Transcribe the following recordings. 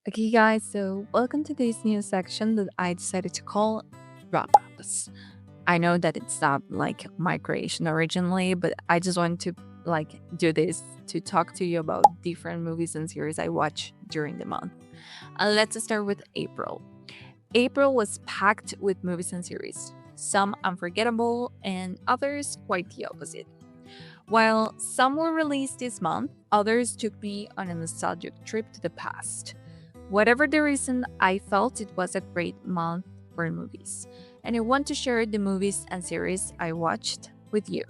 Okay, guys, so welcome to this new section that I decided to call wrap ups. I know that it's not like my creation originally, but I just want to do this to talk to you about different movies and series I watch during the month. Let's start with April. April was packed with movies and series, some unforgettable and others quite the opposite. While some were released this month, others took me on a nostalgic trip to the past. Whatever the reason, I felt it was a great month for movies, and I want to share the movies and series I watched with you,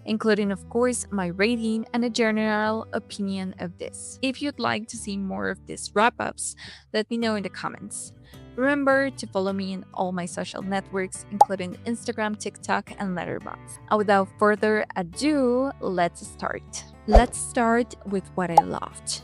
including, of course, my rating and a general opinion of this. If you'd like to see more of these wrap ups, let me know in the comments. Remember to follow me in all my social networks, including Instagram, TikTok, and Letterboxd. And without further ado, let's start. Let's start with what I loved.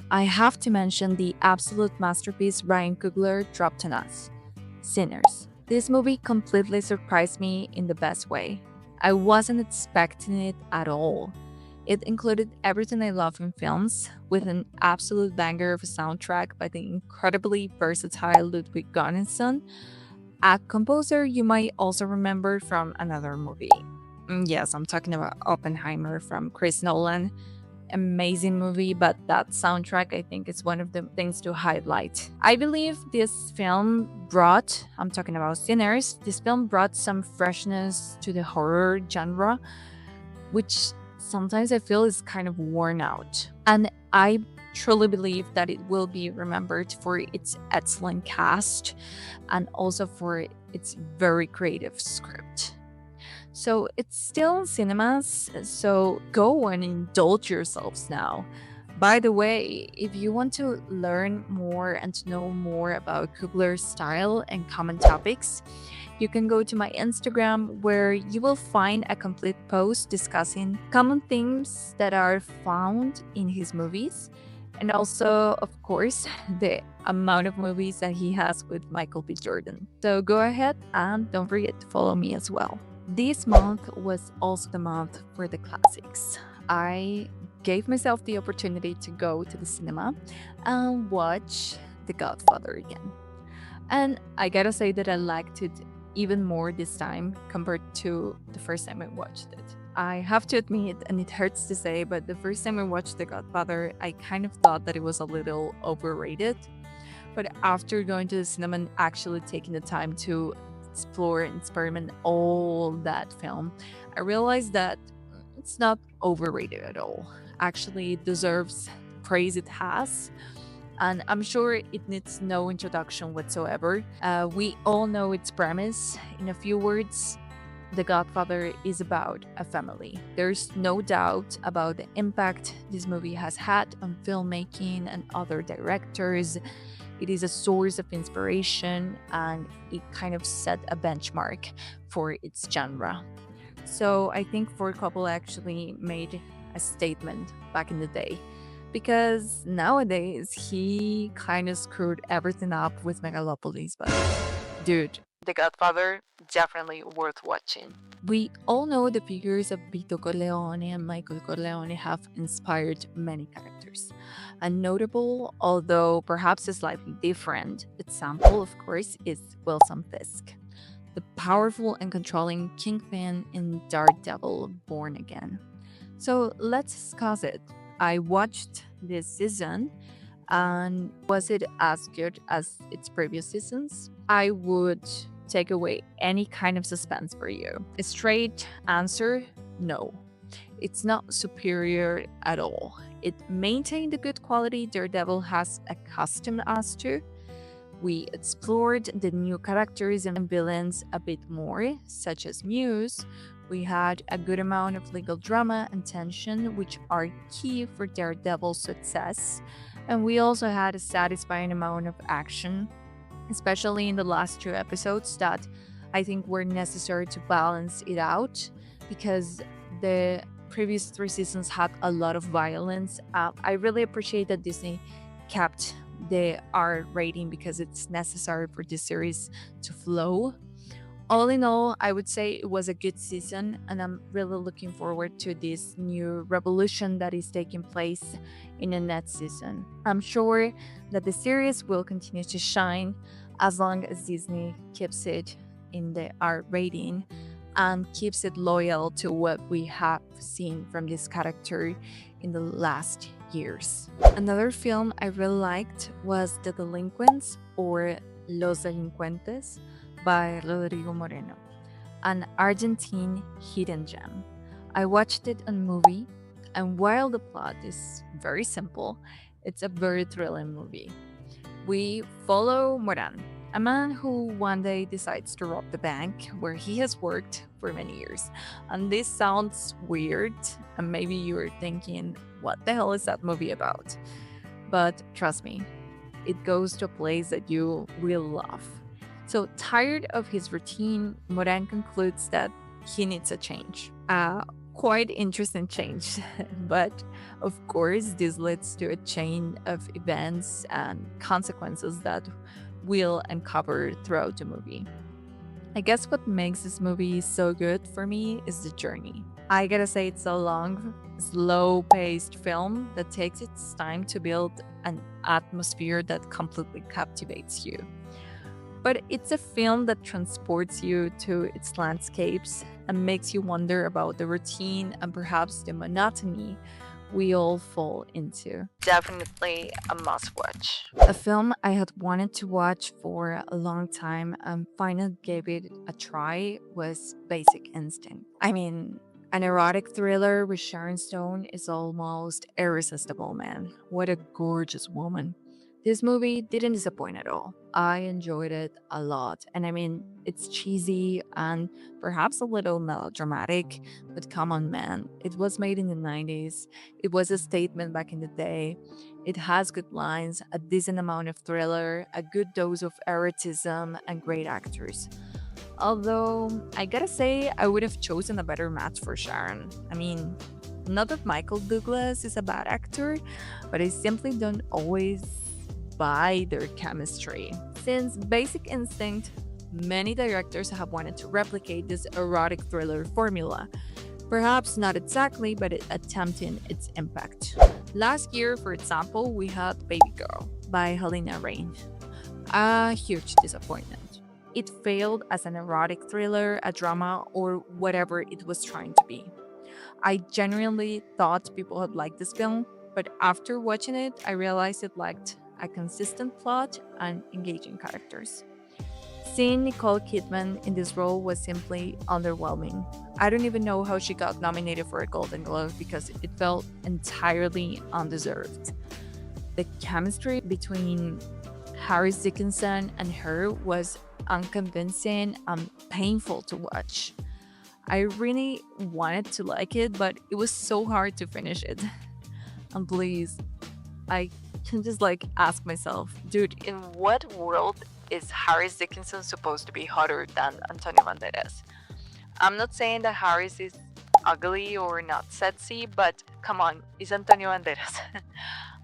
I have to mention the absolute masterpiece Ryan Coogler dropped on us, Sinners. This movie completely surprised me in the best way. I wasn't expecting it at all. It included everything I love in films, with an absolute banger of a soundtrack by the incredibly versatile Ludwig Göransson, a composer you might also remember from another movie. Yes, I'm talking about Oppenheimer from Chris Nolan. Amazing movie, but that soundtrack I think is one of the things to highlight. I believe this film brought, I'm talking about Sinners, this film brought some freshness to the horror genre, which sometimes I feel is kind of worn out. And I truly believe that it will be remembered for its excellent cast and also for its very creative script. So it's still in cinemas, so go and indulge yourselves now. By the way, if you want to learn more and to know more about Kubler's style and common topics, you can go to my Instagram where you will find a complete post discussing common themes that are found in his movies and also, of course, the amount of movies that he has with Michael B. Jordan. So go ahead and don't forget to follow me as well. This month was also the month for the classics. I gave myself the opportunity to go to the cinema and watch The Godfather again. And I gotta say that I liked it even more this time compared to the first time I watched it. I have to admit, and it hurts to say, but the first time I watched The Godfather, I kind of thought that it was a little overrated. But after going to the cinema and actually taking the time to explore and experiment all that film, I realized that it's not overrated at all. Actually, it deserves praise it has. And I'm sure it needs no introduction whatsoever. We all know its premise. In a few words, The Godfather is about a family. There's no doubt about the impact this movie has had on filmmaking and other directors. It is a source of inspiration and it kind of set a benchmark for its genre. So I think For Couple actually made a statement back in the day because nowadays he kind of screwed everything up with Megalopolis, but dude, The Godfather definitely worth watching. We all know the figures of Vito Corleone and Michael Corleone have inspired many characters. A notable, although perhaps a slightly different, example, of course, is Wilson Fisk, the powerful and controlling kingpin in Daredevil Born Again. So let's discuss it. I watched this season, and was it as good as its previous seasons? I would take away any kind of suspense for you. A straight answer, no. It's not superior at all. It maintained the good quality Daredevil has accustomed us to. We explored the new characters and villains a bit more, such as Muse. We had a good amount of legal drama and tension, which are key for Daredevil's success. And we also had a satisfying amount of action, especially in the last two episodes, that I think were necessary to balance it out because the previous three seasons had a lot of violence. I really appreciate that Disney kept the R rating because it's necessary for this series to flow. All in all, I would say it was a good season, and I'm really looking forward to this new revolution that is taking place in the next season. I'm sure that the series will continue to shine as long as Disney keeps it in the R rating and keeps it loyal to what we have seen from this character in the last years. Another film I really liked was The Delinquents or Los Delincuentes by Rodrigo Moreno, an Argentine hidden gem. I watched it on movie, and while the plot is very simple, it's a very thrilling movie. We follow Moran, a man who one day decides to rob the bank where he has worked for many years. And this sounds weird, and maybe you're thinking, what the hell is that movie about? But trust me, it goes to a place that you will love. So, tired of his routine, Moran concludes that he needs a change. A quite interesting change. But of course, this leads to a chain of events and consequences that we'll uncover throughout the movie. I guess what makes this movie so good for me is the journey. I gotta say, it's a long, slow paced film that takes its time to build an atmosphere that completely captivates you. But it's a film that transports you to its landscapes and makes you wonder about the routine and perhaps the monotony we all fall into. Definitely a must watch. A film I had wanted to watch for a long time and finally gave it a try was Basic Instinct. I mean, an erotic thriller with Sharon Stone is almost irresistible, man. What a gorgeous woman. This movie didn't disappoint at all. I enjoyed it a lot. And I mean, it's cheesy and perhaps a little melodramatic, but come on, man. It was made in the 90s. It was a statement back in the day. It has good lines, a decent amount of thriller, a good dose of erotism, and great actors. Although, I gotta say, I would have chosen a better match for Sharon. I mean, not that Michael Douglas is a bad actor, but I simply don't always buy their chemistry. Since Basic Instinct, many directors have wanted to replicate this erotic thriller formula. Perhaps not exactly, but attempting its impact. Last year, for example, we had Babygirl by Helena Rain. A huge disappointment. It failed as an erotic thriller, a drama, or whatever it was trying to be. I genuinely thought people had liked this film, but after watching it, I realized it lacked a consistent plot and engaging characters. Seeing Nicole Kidman in this role was simply underwhelming. I don't even know how she got nominated for a Golden Globe because it felt entirely undeserved. The chemistry between Harris Dickinson and her was unconvincing and painful to watch. I really wanted to like it, but it was so hard to finish it. And please, I can just ask myself, dude, in what world is Harris Dickinson supposed to be hotter than Antonio Banderas? I'm not saying that Harris is ugly or not sexy, but come on, it's Antonio Banderas.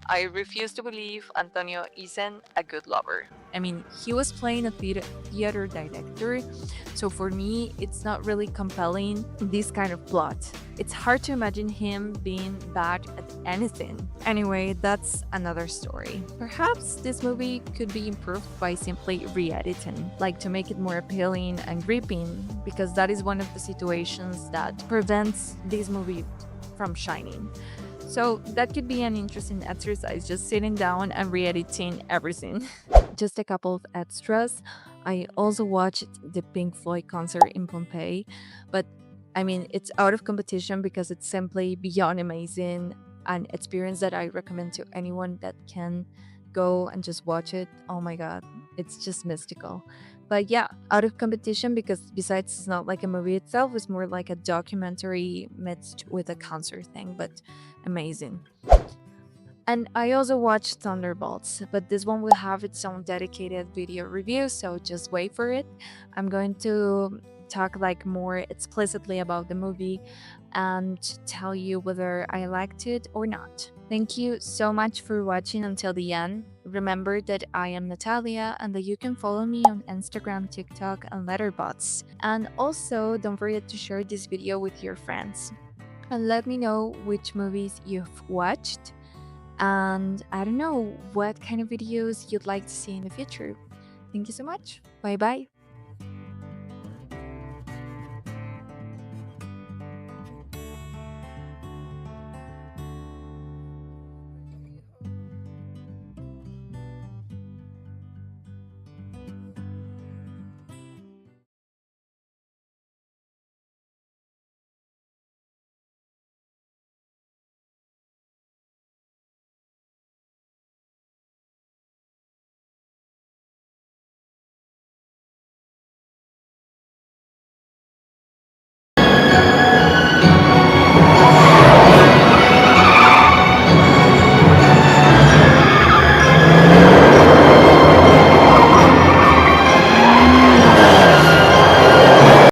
I refuse to believe Antonio isn't a good lover. I mean, he was playing a theater director, so for me, it's not really compelling this kind of plot. It's hard to imagine him being bad at anything. Anyway, that's another story. Perhaps this movie could be improved by simply re-editing, like to make it more appealing and gripping, because that is one of the situations that prevents this movie from shining. So that could be an interesting exercise, just sitting down and re-editing everything. Just a couple of extras. I also watched the Pink Floyd concert in Pompeii, but I mean, it's out of competition because it's simply beyond amazing, an experience that I recommend to anyone that can go and just watch it. Oh my god, it's just mystical. But yeah, out of competition because besides it's not like a movie itself, it's more like a documentary mixed with a concert thing, but amazing. And I also watched Thunderbolts, but this one will have its own dedicated video review, so just wait for it. I'm going to talk like more explicitly about the movie and tell you whether I liked it or not. Thank you so much for watching until the end. Remember that I am Natalia and that you can follow me on Instagram, TikTok, and Letterboxd. And also, don't forget to share this video with your friends. And let me know which movies you've watched. And I don't know what kind of videos you'd like to see in the future. Thank you so much. Bye bye.